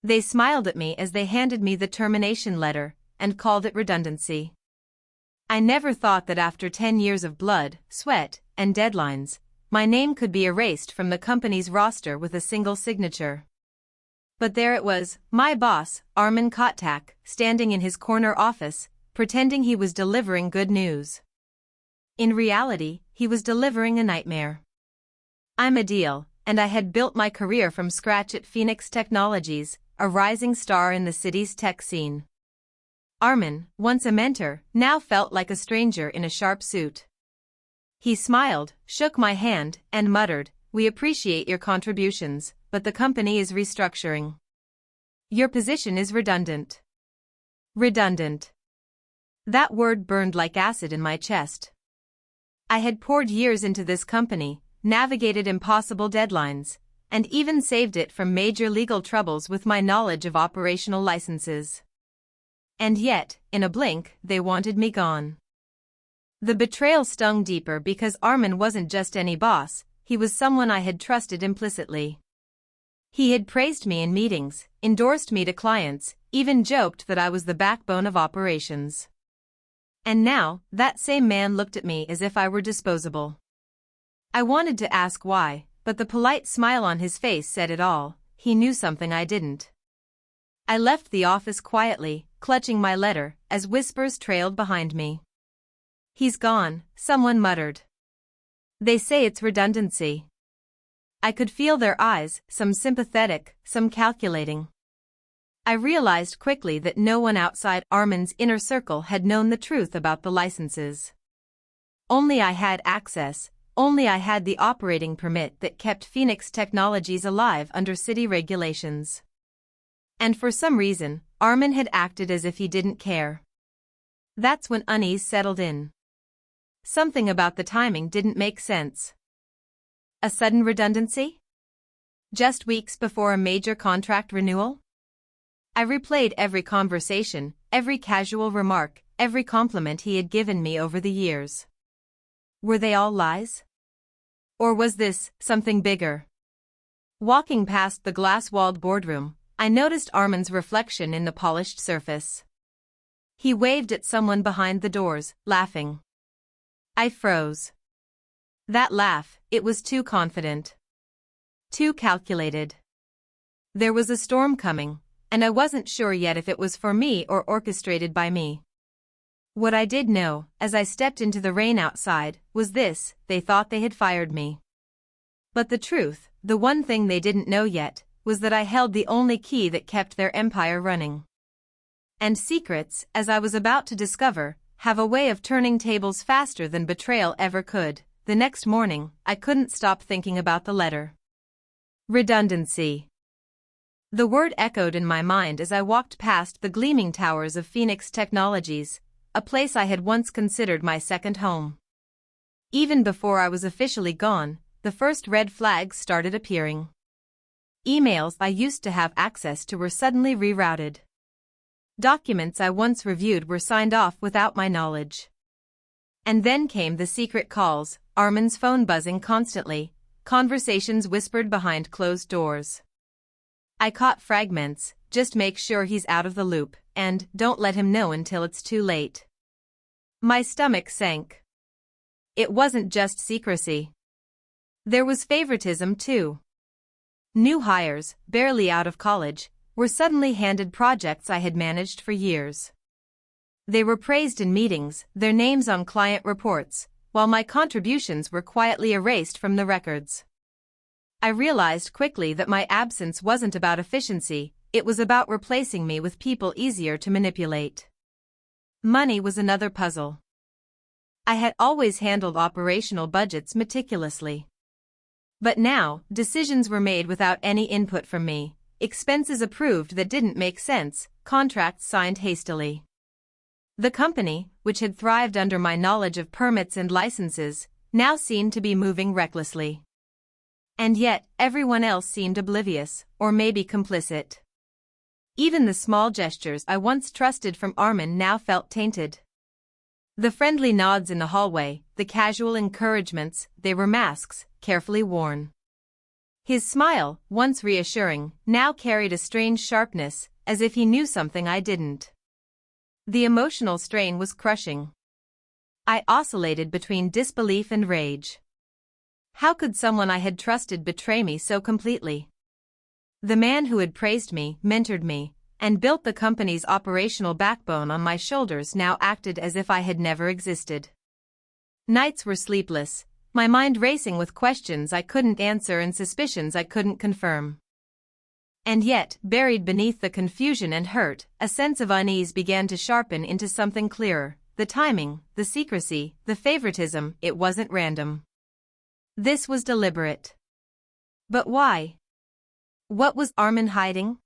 They smiled at me as they handed me the termination letter, and called it redundancy. I never thought that after 10 years of blood, sweat, and deadlines, my name could be erased from the company's roster with a single signature. But there it was, my boss, Armin Kotak, standing in his corner office, pretending he was delivering good news. In reality, he was delivering a nightmare. I'm a deal, and I had built my career from scratch at Phoenix Technologies, a rising star in the city's tech scene. Armin, once a mentor, now felt like a stranger in a sharp suit. He smiled, shook my hand, and muttered, "We appreciate your contributions, but the company is restructuring. Your position is redundant." Redundant. That word burned like acid in my chest. I had poured years into this company, navigated impossible deadlines, and even saved it from major legal troubles with my knowledge of operational licenses. And yet, in a blink, they wanted me gone. The betrayal stung deeper because Armin wasn't just any boss, he was someone I had trusted implicitly. He had praised me in meetings, endorsed me to clients, even joked that I was the backbone of operations. And now, that same man looked at me as if I were disposable. I wanted to ask why, but the polite smile on his face said it all. He knew something I didn't. I left the office quietly, clutching my letter, as whispers trailed behind me. "He's gone," someone muttered. "They say it's redundancy." I could feel their eyes, some sympathetic, some calculating. I realized quickly that no one outside Armin's inner circle had known the truth about the licenses. Only I had access, only I had the operating permit that kept Phoenix Technologies alive under city regulations. And for some reason, Armin had acted as if he didn't care. That's when unease settled in. Something about the timing didn't make sense. A sudden redundancy? Just weeks before a major contract renewal? I replayed every conversation, every casual remark, every compliment he had given me over the years. Were they all lies? Or was this something bigger? Walking past the glass-walled boardroom, I noticed Armin's reflection in the polished surface. He waved at someone behind the doors, laughing. I froze. That laugh, it was too confident. Too calculated. There was a storm coming, and I wasn't sure yet if it was for me or orchestrated by me. What I did know, as I stepped into the rain outside, was this: they thought they had fired me. But the truth, the one thing they didn't know yet, was that I held the only key that kept their empire running. And secrets, as I was about to discover, have a way of turning tables faster than betrayal ever could. The next morning, I couldn't stop thinking about the letter. Redundancy. The word echoed in my mind as I walked past the gleaming towers of Phoenix Technologies, a place I had once considered my second home. Even before I was officially gone, the first red flags started appearing. Emails I used to have access to were suddenly rerouted. Documents I once reviewed were signed off without my knowledge. And then came the secret calls, Armin's phone buzzing constantly, conversations whispered behind closed doors. I caught fragments: "Just make sure he's out of the loop," and "Don't let him know until it's too late." My stomach sank. It wasn't just secrecy. There was favoritism too. New hires, barely out of college, were suddenly handed projects I had managed for years. They were praised in meetings, their names on client reports, while my contributions were quietly erased from the records. I realized quickly that my absence wasn't about efficiency, it was about replacing me with people easier to manipulate. Money was another puzzle. I had always handled operational budgets meticulously. But now, decisions were made without any input from me, expenses approved that didn't make sense, contracts signed hastily. The company, which had thrived under my knowledge of permits and licenses, now seemed to be moving recklessly. And yet, everyone else seemed oblivious, or maybe complicit. Even the small gestures I once trusted from Armin now felt tainted. The friendly nods in the hallway, the casual encouragements, they were masks, carefully worn. His smile, once reassuring, now carried a strange sharpness, as if he knew something I didn't. The emotional strain was crushing. I oscillated between disbelief and rage. How could someone I had trusted betray me so completely? The man who had praised me, mentored me, and built the company's operational backbone on my shoulders now acted as if I had never existed. Nights were sleepless, my mind racing with questions I couldn't answer and suspicions I couldn't confirm. And yet, buried beneath the confusion and hurt, a sense of unease began to sharpen into something clearer. The timing, the secrecy, the favoritism, it wasn't random. This was deliberate. But why? What was Armin hiding?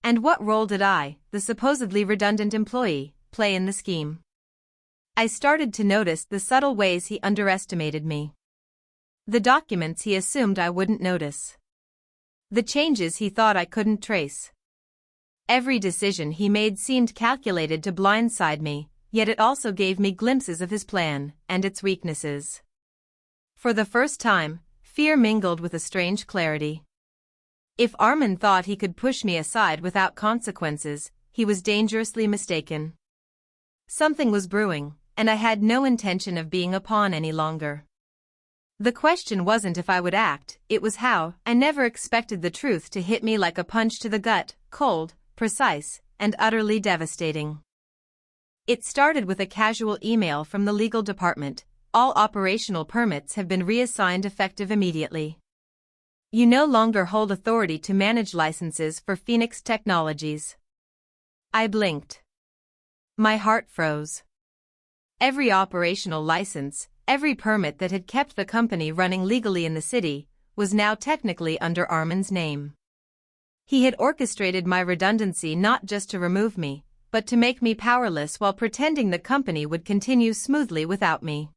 And what role did I, the supposedly redundant employee, play in the scheme? I started to notice the subtle ways he underestimated me. The documents he assumed I wouldn't notice. The changes he thought I couldn't trace. Every decision he made seemed calculated to blindside me, yet it also gave me glimpses of his plan and its weaknesses. For the first time, fear mingled with a strange clarity. If Armin thought he could push me aside without consequences, he was dangerously mistaken. Something was brewing, and I had no intention of being a pawn any longer. The question wasn't if I would act, it was how. I never expected the truth to hit me like a punch to the gut, cold, precise, and utterly devastating. It started with a casual email from the legal department. All operational permits have been reassigned effective immediately. You no longer hold authority to manage licenses for Phoenix Technologies. I blinked. My heart froze. Every operational license, every permit that had kept the company running legally in the city, was now technically under Armin's name. He had orchestrated my redundancy not just to remove me, but to make me powerless while pretending the company would continue smoothly without me.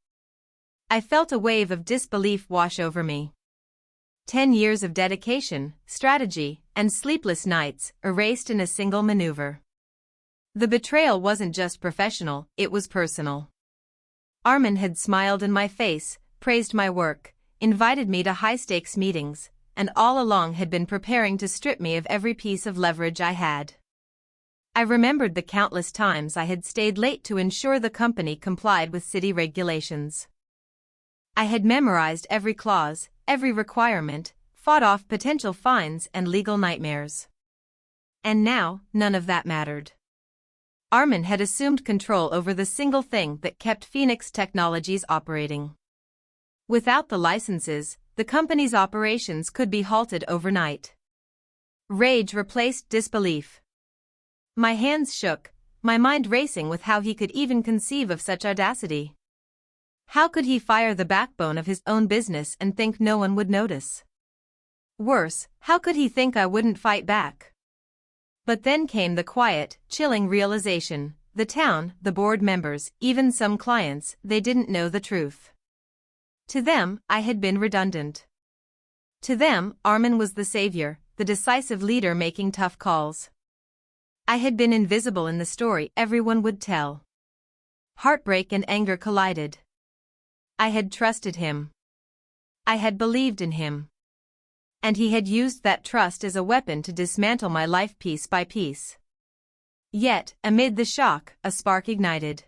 I felt a wave of disbelief wash over me. 10 years of dedication, strategy, and sleepless nights erased in a single maneuver. The betrayal wasn't just professional, it was personal. Armin had smiled in my face, praised my work, invited me to high-stakes meetings, and all along had been preparing to strip me of every piece of leverage I had. I remembered the countless times I had stayed late to ensure the company complied with city regulations. I had memorized every clause, every requirement, fought off potential fines and legal nightmares. And now, none of that mattered. Armin had assumed control over the single thing that kept Phoenix Technologies operating. Without the licenses, the company's operations could be halted overnight. Rage replaced disbelief. My hands shook, my mind racing with how he could even conceive of such audacity. How could he fire the backbone of his own business and think no one would notice? Worse, how could he think I wouldn't fight back? But then came the quiet, chilling realization: the town, the board members, even some clients, they didn't know the truth. To them, I had been redundant. To them, Armin was the savior, the decisive leader making tough calls. I had been invisible in the story everyone would tell. Heartbreak and anger collided. I had trusted him. I had believed in him. And he had used that trust as a weapon to dismantle my life piece by piece. Yet, amid the shock, a spark ignited.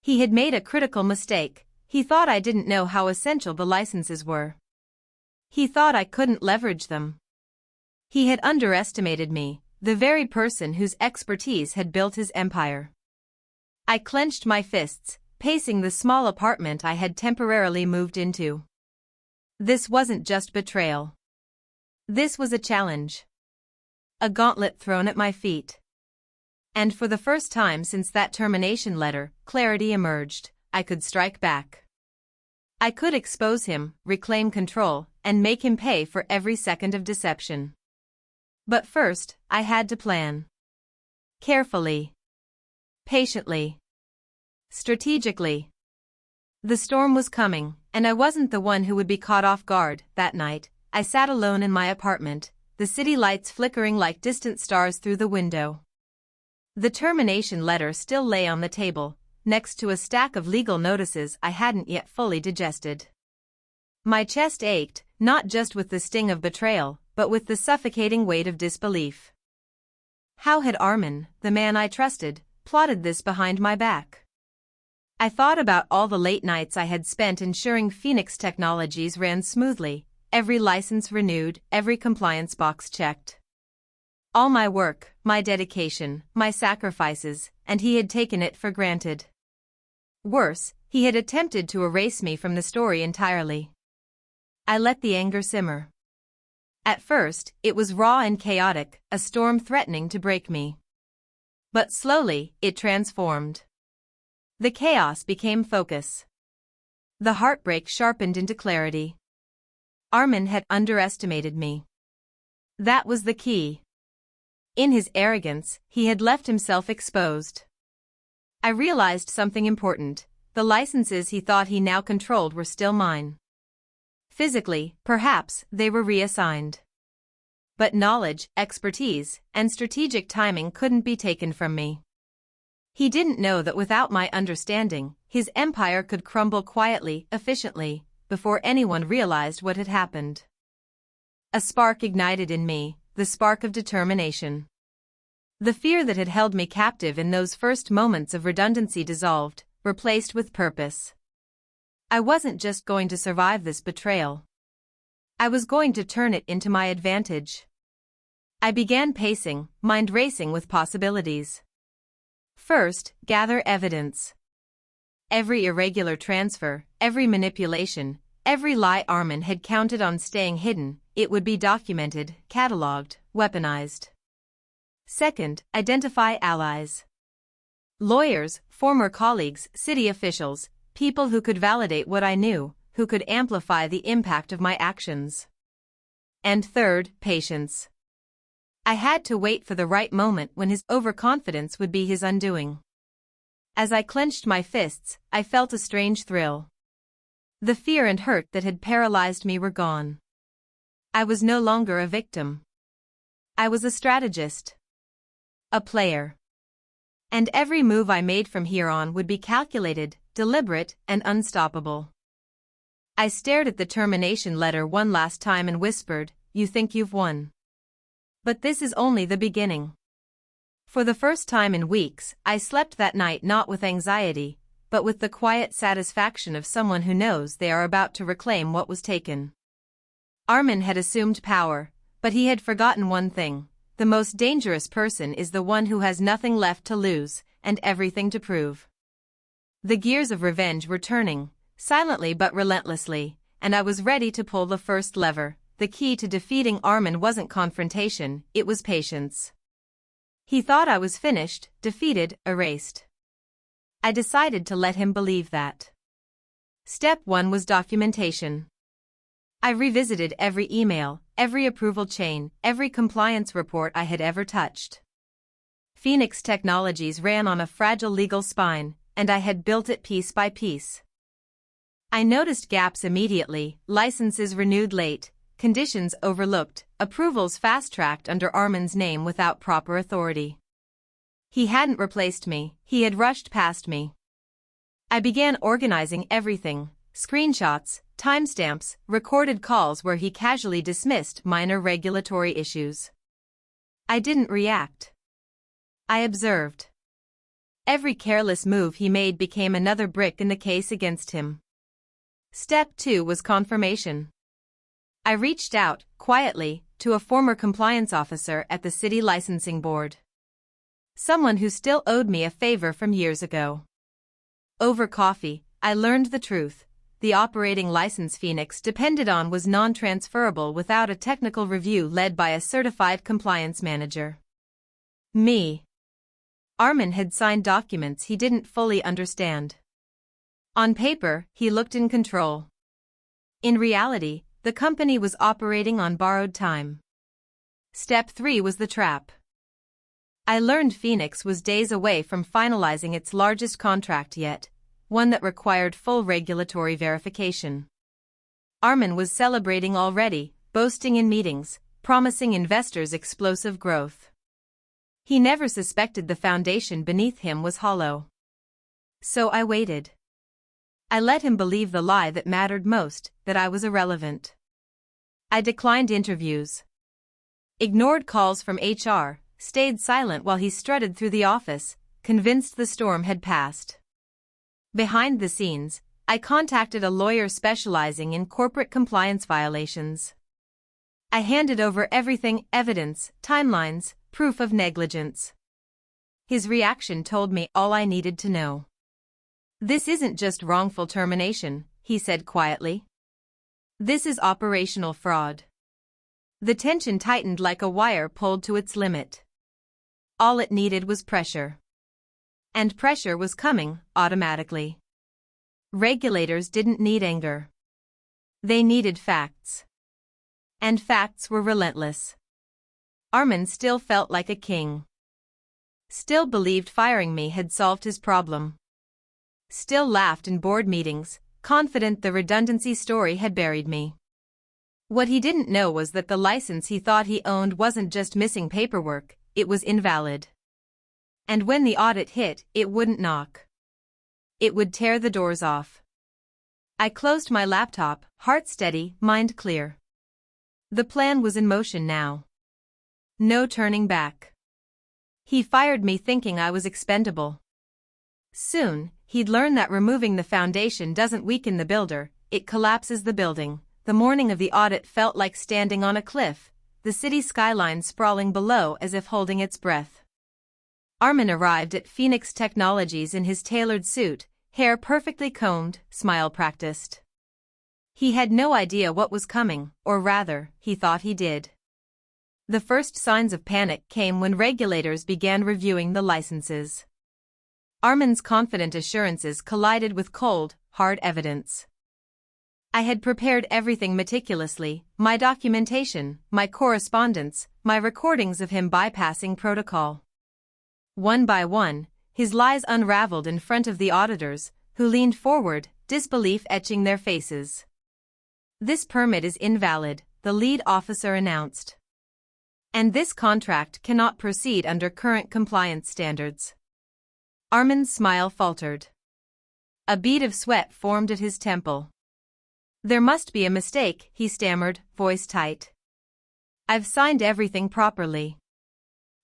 He had made a critical mistake. He thought I didn't know how essential the licenses were. He thought I couldn't leverage them. He had underestimated me, the very person whose expertise had built his empire. I clenched my fists, pacing the small apartment I had temporarily moved into. This wasn't just betrayal. This was a challenge. A gauntlet thrown at my feet. And for the first time since that termination letter, clarity emerged. I could strike back. I could expose him, reclaim control, and make him pay for every second of deception. But first, I had to plan. Carefully. Patiently. Strategically. The storm was coming, and I wasn't the one who would be caught off guard. That night, I sat alone in my apartment, the city lights flickering like distant stars through the window. The termination letter still lay on the table, next to a stack of legal notices I hadn't yet fully digested. My chest ached, not just with the sting of betrayal, but with the suffocating weight of disbelief. How had Armin, the man I trusted, plotted this behind my back? I thought about all the late nights I had spent ensuring Phoenix Technologies ran smoothly, every license renewed, every compliance box checked. All my work, my dedication, my sacrifices, and he had taken it for granted. Worse, he had attempted to erase me from the story entirely. I let the anger simmer. At first, it was raw and chaotic, a storm threatening to break me. But slowly, it transformed. The chaos became focus. The heartbreak sharpened into clarity. Armin had underestimated me. That was the key. In his arrogance, he had left himself exposed. I realized something important. The licenses he thought he now controlled were still mine. Physically, perhaps, they were reassigned. But knowledge, expertise, and strategic timing couldn't be taken from me. He didn't know that without my understanding, his empire could crumble quietly, efficiently, before anyone realized what had happened. A spark ignited in me, the spark of determination. The fear that had held me captive in those first moments of redundancy dissolved, replaced with purpose. I wasn't just going to survive this betrayal. I was going to turn it into my advantage. I began pacing, mind racing with possibilities. First, gather evidence. Every irregular transfer, every manipulation, every lie Armin had counted on staying hidden, it would be documented, catalogued, weaponized. Second, identify allies. Lawyers, former colleagues, city officials, people who could validate what I knew, who could amplify the impact of my actions. And third, patience. I had to wait for the right moment when his overconfidence would be his undoing. As I clenched my fists, I felt a strange thrill. The fear and hurt that had paralyzed me were gone. I was no longer a victim. I was a strategist. A player. And every move I made from here on would be calculated, deliberate, and unstoppable. I stared at the termination letter one last time and whispered, "You think you've won. But this is only the beginning." For the first time in weeks, I slept that night not with anxiety, but with the quiet satisfaction of someone who knows they are about to reclaim what was taken. Armin had assumed power, but he had forgotten one thing. The most dangerous person is the one who has nothing left to lose, and everything to prove. The gears of revenge were turning, silently but relentlessly, and I was ready to pull the first lever. The key to defeating Armin wasn't confrontation, it was patience. He thought I was finished, defeated, erased. I decided to let him believe that. Step 1 was documentation. I revisited every email, every approval chain, every compliance report I had ever touched. Phoenix Technologies ran on a fragile legal spine, and I had built it piece by piece. I noticed gaps immediately, licenses renewed late, conditions overlooked, approvals fast-tracked under Armin's name without proper authority. He hadn't replaced me, he had rushed past me. I began organizing everything, screenshots, timestamps, recorded calls where he casually dismissed minor regulatory issues. I didn't react. I observed. Every careless move he made became another brick in the case against him. Step 2 was confirmation. I reached out, quietly, to a former compliance officer at the city licensing board. Someone who still owed me a favor from years ago. Over coffee, I learned the truth. The operating license Phoenix depended on was non-transferable without a technical review led by a certified compliance manager. Me. Armin had signed documents he didn't fully understand. On paper, he looked in control. In reality, the company was operating on borrowed time. Step 3 was the trap. I learned Phoenix was days away from finalizing its largest contract yet, one that required full regulatory verification. Armin was celebrating already, boasting in meetings, promising investors explosive growth. He never suspected the foundation beneath him was hollow. So I waited. I let him believe the lie that mattered most, that I was irrelevant. I declined interviews, ignored calls from HR, stayed silent while he strutted through the office, convinced the storm had passed. Behind the scenes, I contacted a lawyer specializing in corporate compliance violations. I handed over everything: evidence, timelines, proof of negligence. His reaction told me all I needed to know. "This isn't just wrongful termination," he said quietly. "This is operational fraud." The tension tightened like a wire pulled to its limit. All it needed was pressure. And pressure was coming, automatically. Regulators didn't need anger. They needed facts. And facts were relentless. Armin still felt like a king. Still believed firing me had solved his problem. Still laughed in board meetings, confident the redundancy story had buried me. What he didn't know was that the license he thought he owned wasn't just missing paperwork, it was invalid. And when the audit hit, it wouldn't knock. It would tear the doors off. I closed my laptop, heart steady, mind clear. The plan was in motion now. No turning back. He fired me thinking I was expendable. Soon, he'd learn that removing the foundation doesn't weaken the builder, it collapses the building. The morning of the audit felt like standing on a cliff, the city skyline sprawling below as if holding its breath. Armin arrived at Phoenix Technologies in his tailored suit, hair perfectly combed, smile practiced. He had no idea what was coming, or rather, he thought he did. The first signs of panic came when regulators began reviewing the licenses. Armin's confident assurances collided with cold, hard evidence. I had prepared everything meticulously: my documentation, my correspondence, my recordings of him bypassing protocol. One by one, his lies unraveled in front of the auditors, who leaned forward, disbelief etching their faces. "This permit is invalid," the lead officer announced. "And this contract cannot proceed under current compliance standards." Armin's smile faltered. A bead of sweat formed at his temple. "There must be a mistake," he stammered, voice tight. "I've signed everything properly."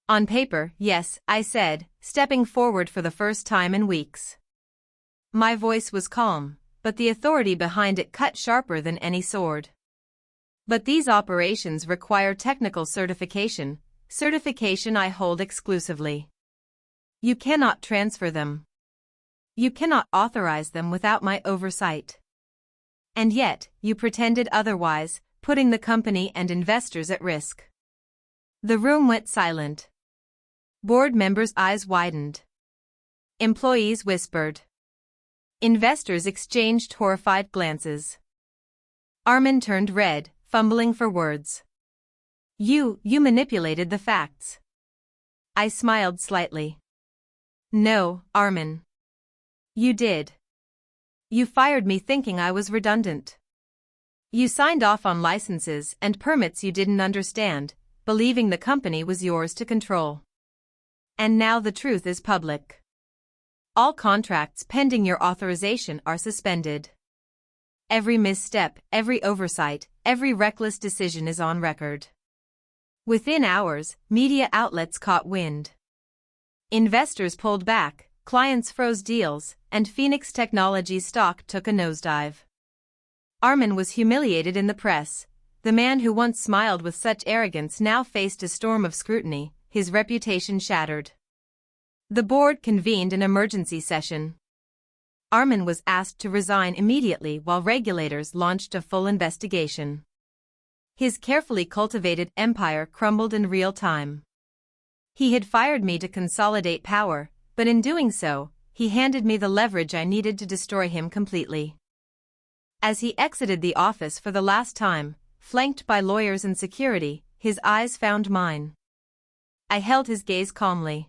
"On paper, yes," I said, stepping forward for the first time in weeks. My voice was calm, but the authority behind it cut sharper than any sword. "But these operations require technical certification, certification I hold exclusively. You cannot transfer them. You cannot authorize them without my oversight. And yet, you pretended otherwise, putting the company and investors at risk." The room went silent. Board members' eyes widened. Employees whispered. Investors exchanged horrified glances. Armin turned red, fumbling for words. You manipulated the facts." I smiled slightly. "No, Armin. You did. You fired me thinking I was redundant. You signed off on licenses and permits you didn't understand, believing the company was yours to control. And now the truth is public. All contracts pending your authorization are suspended. Every misstep, every oversight, every reckless decision is on record." Within hours, media outlets caught wind. Investors pulled back, clients froze deals, and Phoenix Technologies stock took a nosedive. Armin was humiliated in the press. The man who once smiled with such arrogance now faced a storm of scrutiny, his reputation shattered. The board convened an emergency session. Armin was asked to resign immediately while regulators launched a full investigation. His carefully cultivated empire crumbled in real time. He had fired me to consolidate power, but in doing so, he handed me the leverage I needed to destroy him completely. As he exited the office for the last time, flanked by lawyers and security, his eyes found mine. I held his gaze calmly.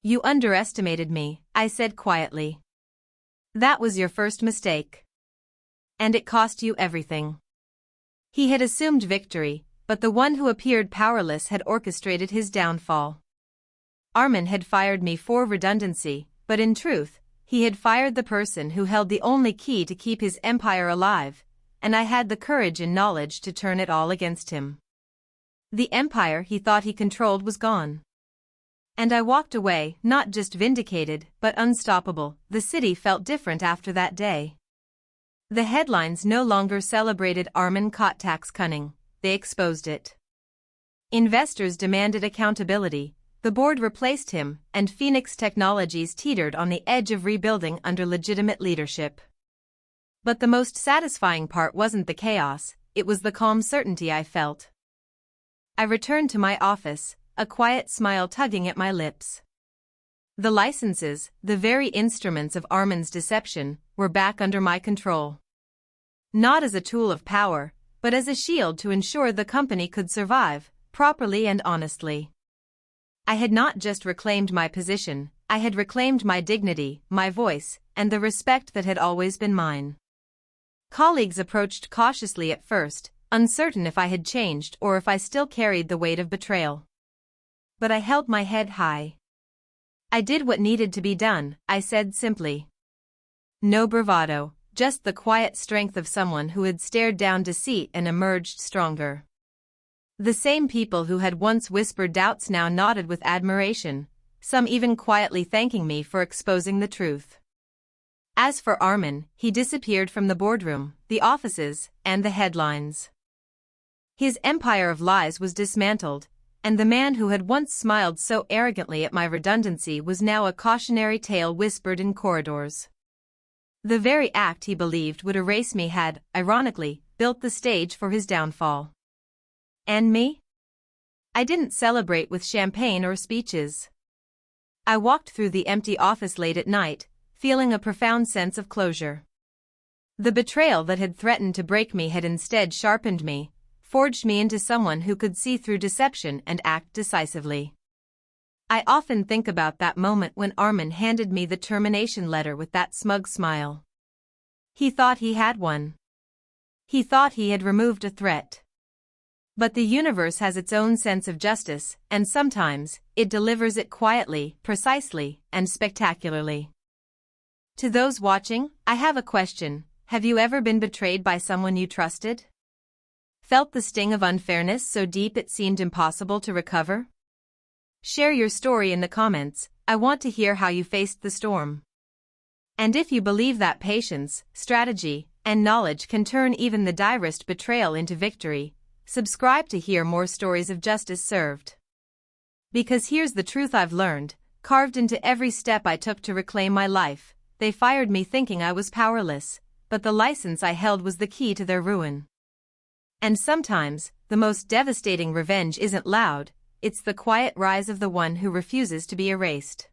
"You underestimated me," I said quietly. "That was your first mistake. And it cost you everything." He had assumed victory, but the one who appeared powerless had orchestrated his downfall. Armin had fired me for redundancy, but in truth, He had fired the person who held the only key to keep his empire alive, and I had the courage and knowledge to turn it all against him. The empire he thought he controlled was gone. And I walked away, not just vindicated, but unstoppable. The city felt different after that day. The headlines no longer celebrated Armin Kotak's cunning, they exposed it. Investors demanded accountability, the board replaced him, and Phoenix Technologies teetered on the edge of rebuilding under legitimate leadership. But the most satisfying part wasn't the chaos, it was the calm certainty I felt. I returned to my office, a quiet smile tugging at my lips. The licenses, the very instruments of Armin's deception, were back under my control. Not as a tool of power, but as a shield to ensure the company could survive, properly and honestly. I had not just reclaimed my position, I had reclaimed my dignity, my voice, and the respect that had always been mine. Colleagues approached cautiously at first, uncertain if I had changed or if I still carried the weight of betrayal. But I held my head high. I did what needed to be done, I said simply. No bravado, just the quiet strength of someone who had stared down deceit and emerged stronger. The same people who had once whispered doubts now nodded with admiration, some even quietly thanking me for exposing the truth. As for Armin, he disappeared from the boardroom, the offices, and the headlines. His empire of lies was dismantled, and the man who had once smiled so arrogantly at my redundancy was now a cautionary tale whispered in corridors. The very act he believed would erase me had, ironically, built the stage for his downfall. And me? I didn't celebrate with champagne or speeches. I walked through the empty office late at night, feeling a profound sense of closure. The betrayal that had threatened to break me had instead sharpened me, forged me into someone who could see through deception and act decisively. I often think about that moment when Armin handed me the termination letter with that smug smile. He thought he had won. He thought he had removed a threat. But the universe has its own sense of justice, and sometimes, it delivers it quietly, precisely, and spectacularly. To those watching, I have a question. Have you ever been betrayed by someone you trusted? Felt the sting of unfairness so deep it seemed impossible to recover? Share your story in the comments, I want to hear how you faced the storm. And if you believe that patience, strategy, and knowledge can turn even the direst betrayal into victory, subscribe to hear more stories of justice served. Because here's the truth I've learned, carved into every step I took to reclaim my life. They fired me thinking I was powerless, but the license I held was the key to their ruin. And sometimes, the most devastating revenge isn't loud, it's the quiet rise of the one who refuses to be erased.